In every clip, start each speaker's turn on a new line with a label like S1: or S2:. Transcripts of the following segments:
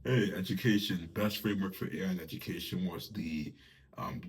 S1: Hey, education, best framework for AI in education was the um,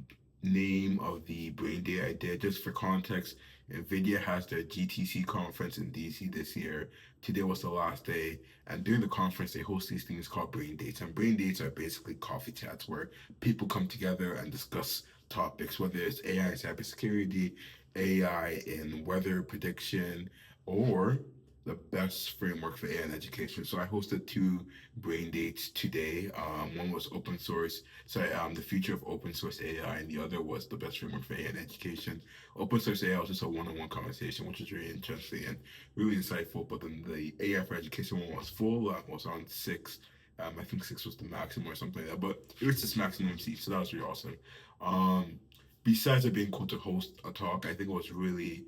S1: name of the Brain Day I did. Just for context, NVIDIA has their GTC conference in DC this year. Today was the last day. And during the conference, they host these things called Brain Dates. And Brain Dates are basically coffee chats where people come together and discuss topics, whether it's AI in cybersecurity, AI in weather prediction, or the best framework for AI in education. So I hosted two brain dates today. One was open source, the future of open source AI, and the other was the best framework for AI in education. Open source AI was just a one-on-one conversation, which was really interesting and really insightful. But then the AI for education one was full. Was on six. I think six was the maximum or something like that. But it was just maximum seats, so that was really awesome. Um, Besides it being cool to host a talk, I think it was really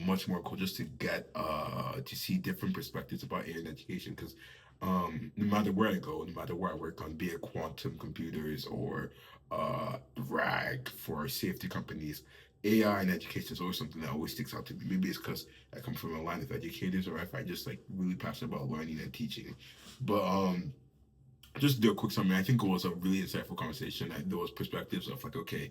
S1: much more cool just to get to see different perspectives about AI in education because no matter where I go, no matter where I work on, be it quantum computers or RAG for safety companies, AI in education is always something that always sticks out to me. Maybe it's because I come from a line of educators, or if I just like really passionate about learning and teaching. But just to do a quick summary, I think it was a really insightful conversation. And there was perspectives of like, okay,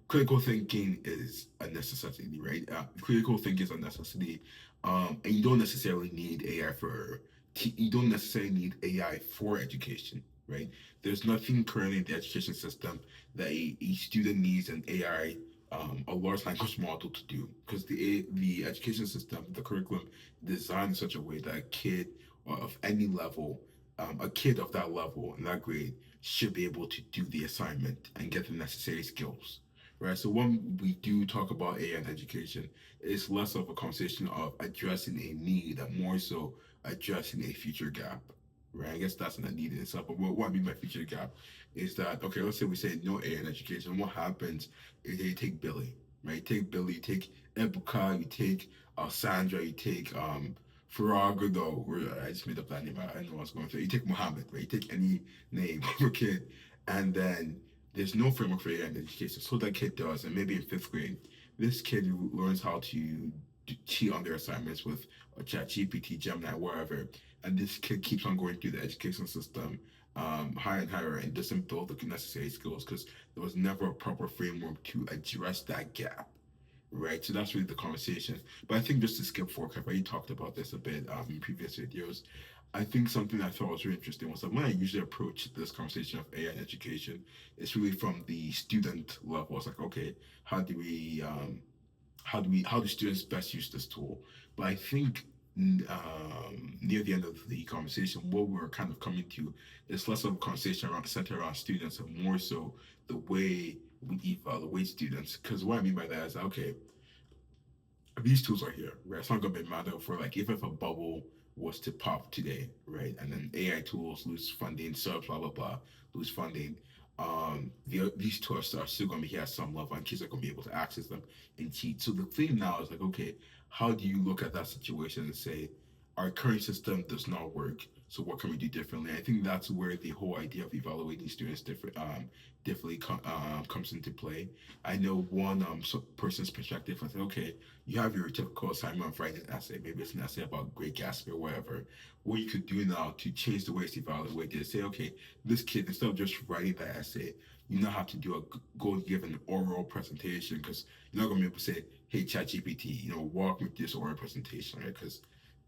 S1: critical thinking is a necessity, right? Critical thinking is a necessity, and you don't necessarily need AI for. You don't necessarily need AI for education, right? There's nothing currently in the education system that a student needs an AI, a large language model to do, because the education system, the curriculum, designed in such a way that a kid of any level a kid of that level and that grade should be able to do the assignment and get the necessary skills. Right. So when we do talk about AI and education, it's less of a conversation of addressing a need and more so addressing a future gap. Right. I guess that's not a need in itself. But what I mean by future gap is that okay, let's say we say no AI in education. What happens is they take Billy, right? You take Billy, you take Ebuka, you take Sandra, you take Farag though, I just made up that name. I know what's going through. You take Muhammad, right? You take any name of a kid, and then there's no framework for AI in education. So that kid does, and maybe in fifth grade, this kid learns how to cheat on their assignments with a chat GPT, Gemini, wherever. And this kid keeps on going through the education system higher and higher and doesn't build the necessary skills because there was never a proper framework to address that gap, right? So that's really the conversation. But I think just to skip forward, I've already talked about this a bit in previous videos. I think something I thought was really interesting was that when I usually approach this conversation of AI and education, it's really from the student level. It's like, okay, how do we how do students best use this tool? But I think near the end of the conversation, what we're kind of coming to is less of a conversation around centered around students and more so the way we evaluate students. Because what I mean by that is okay, these tools are here, right? It's not gonna be matter for like if a bubble was to pop today, right? And then AI tools lose funding, search, blah blah blah, lose funding. These tools are still gonna be here at some level, and kids are gonna be able to access them and cheat. So the thing now is like, okay, how do you look at that situation and say, our current system does not work, so what can we do differently? I think that's where the whole idea of evaluating students differently comes into play. I know one person's perspective. I said, okay, you have your typical assignment of writing an essay. Maybe it's an essay about Great Gatsby or whatever. What you could do now to change the way it's evaluated is say, okay, this kid, instead of just writing that essay, you now have to do go give an oral presentation because you're not going to be able to say, hey, ChatGPT, walk me through this oral presentation, right? Because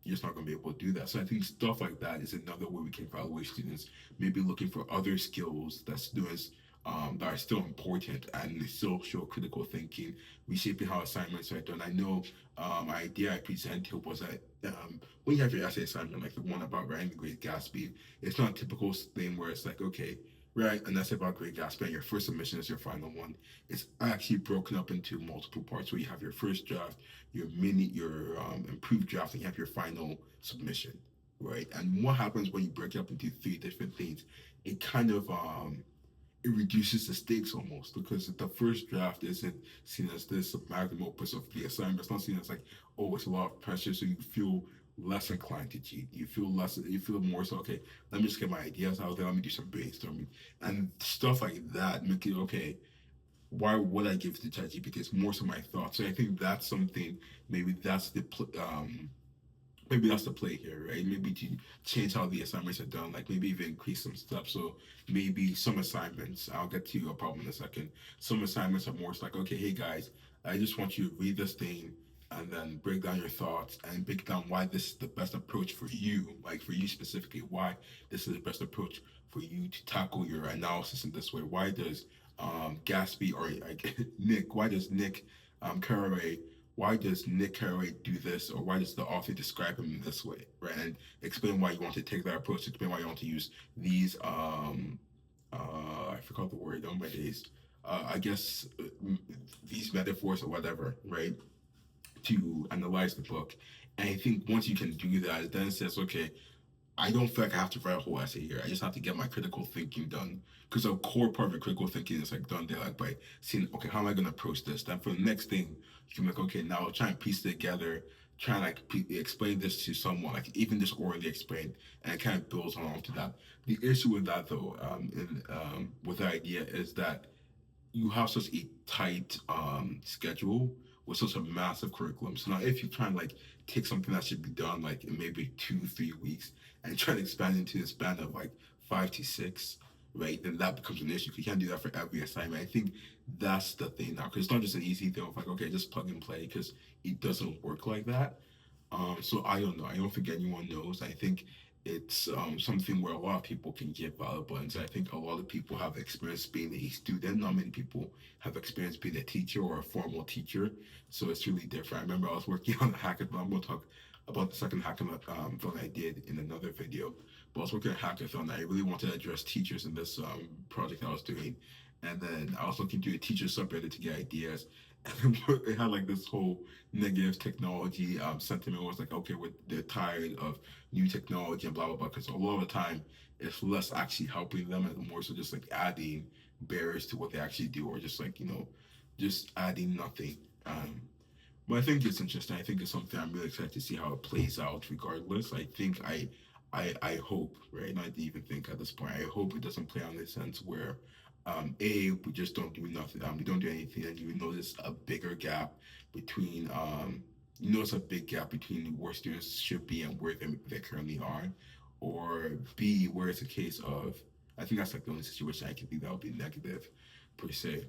S1: you're just not going to be able to do that. So I think stuff like that is another way we can evaluate students, maybe looking for other skills that students that are still important and they still show critical thinking, reshaping how assignments are done. I know idea I presented was that when you have your essay assignment, like the one about writing the Great Gatsby, it's not a typical thing where it's like, okay, write an essay about Great Gatsby and your first submission is your final one. It's actually broken up into multiple parts where you have your first draft, your improved draft, and you have your final submission, right? And what happens when you break it up into three different things? It kind of it reduces the stakes almost because the first draft isn't seen as this magnum opus of the assignment. It's not seen as like, oh, it's a lot of pressure, so you feel less inclined to cheat. You feel more so, okay, let me just get my ideas out there, let me do some brainstorming. And stuff like that make it okay. Why would I give it to ChatGPT? It's more so my thoughts. So I think that's something, maybe that's the maybe that's the play here, right? Maybe to change how the assignments are done, like maybe even increase some steps. So maybe some assignments, I'll get to your problem in a second. Some assignments are more like, okay, hey guys, I just want you to read this thing and then break down your thoughts and break down why this is the best approach for you, like for you specifically, why this is the best approach for you to tackle your analysis in this way. Why does Gatsby or like Nick, why does Nick Carraway why does Nick Carraway do this, or why does the author describe him in this way, right? And explain why you want to take that approach. Explain why you want to use these. I forgot the word. Oh my days. I guess these metaphors or whatever, right? To analyze the book. And I think once you can do that, then it says, okay, I don't feel like I have to write a whole essay here. I just have to get my critical thinking done. Because a core part of your critical thinking is like done there, like by seeing, okay, how am I going to approach this? Then for the next thing, you can be like, okay, now try and piece it together, try and like explain this to someone, like even just orally explain, and it kind of builds on to that. The issue with that though, with that idea is that you have such a tight schedule with such a massive curriculum. So now if you try and like take something that should be done like in maybe 2 3 weeks and try to expand into the span of like 5 to 6, right? Then that becomes an issue. You can't do that for every assignment. I think that's the thing now, because it's not just an easy thing of like, okay, just plug and play, because it doesn't work like that. So I don't know. I don't think anyone knows. I think it's something where a lot of people can get valuable. And so I think a lot of people have experience being a student. Not many people have experience being a teacher or a formal teacher. So it's really different. I remember I was working on a hackathon. I'm going to talk about the second hackathon I did in another video. But I was working at a hackathon. I really wanted to address teachers in this project I was doing. And then I was looking through a teacher subreddit to get ideas. And it had like this whole negative technology sentiment. Was like, okay, they're tired of new technology and blah blah blah. Because a lot of the time, it's less actually helping them and more so just like adding barriers to what they actually do, or just like just adding nothing. But I think it's interesting. I think it's something I'm really excited to see how it plays out. Regardless, I think I hope, right? Not even think at this point. I hope it doesn't play out in the sense where we just don't do nothing. We don't do anything, and you notice a bigger gap between you notice a big gap between where students should be and where they currently are, or B, where it's a case of, I think that's like the only situation I can think that would be negative per se.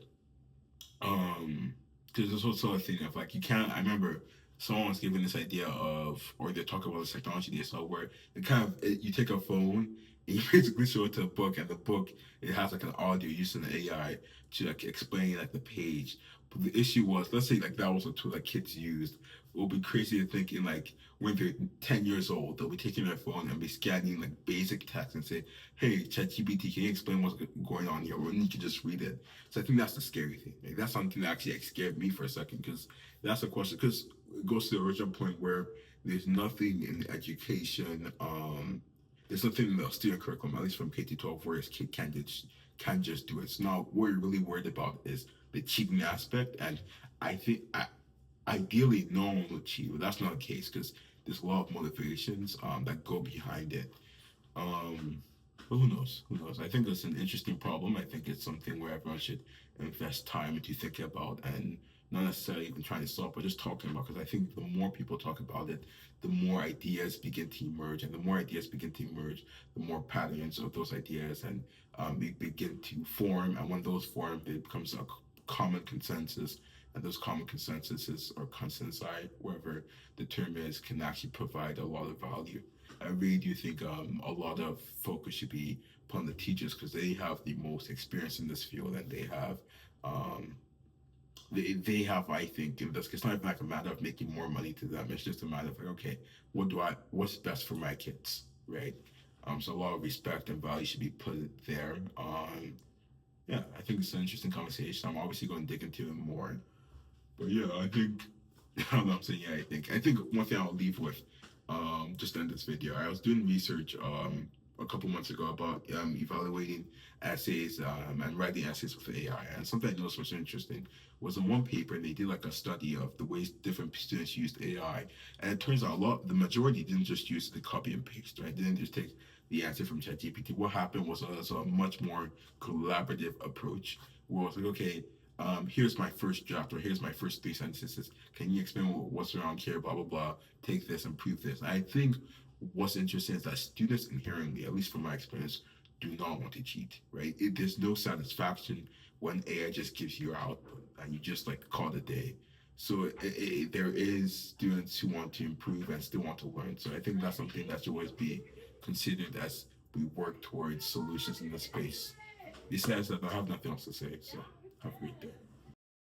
S1: Because there's also a thing of like you can't. I remember someone was given this idea of, or they talk about this technology they saw where you take a phone and you basically show it to a book, and the book it has like an audio using the AI to like explain like the page. But the issue was, let's say like that was a tool that kids used. It would be crazy to think in like when they're 10 years old, they'll be taking their phone and be scanning like basic text and say, "Hey, ChatGPT, can you explain what's going on here?" Or you can just read it. So I think that's the scary thing. Like, that's something that actually like, scared me for a second, because that's a question. Because it goes to the original point where there's nothing in education. There's nothing in the student curriculum, at least from K to 12, where a kid can just do it. So now what you're really worried about is the cheating aspect, and I think ideally no one will cheat, but that's not the case because there's a lot of motivations that go behind it. Um, but who knows? Who knows? I think it's an interesting problem. I think it's something where everyone should invest time into thinking about, and not necessarily even trying to solve, but just talking about. Because I think the more people talk about it, the more ideas begin to emerge, and the more ideas begin to emerge, the more patterns of those ideas and they begin to form. And when those form, it becomes a common consensus. And those common consensuses or consensi, whatever the term is, can actually provide a lot of value. I really do think a lot of focus should be upon the teachers, because they have the most experience in this field, and um, they have, I think, in this, it's not even like a matter of making more money to them. It's just a matter of like, okay, what's best for my kids, right? So a lot of respect and value should be put there. Yeah, I think it's an interesting conversation. I'm obviously going to dig into it more, but yeah, I think I don't know. I'm saying, yeah, I think one thing I'll leave with, just to end this video. I was doing research a couple months ago about evaluating essays and writing essays with AI, and something I noticed was interesting was in one paper they did like a study of the ways different students used AI, and it turns out the majority didn't just use the copy and paste, right? They didn't just take the answer from ChatGPT. What happened was a much more collaborative approach, where it's like, okay, here's my first draft, or here's my first three sentences. Can you explain what's around here? Blah blah blah. Take this and prove this. I think what's interesting is that students inherently, at least from my experience, do not want to cheat. Right? There's no satisfaction when AI just gives you your output and you just like call it a day. So there is students who want to improve and still want to learn. So I think that's something that should always be considered as we work towards solutions in the space. Besides that, I have nothing else to say. So have a great day.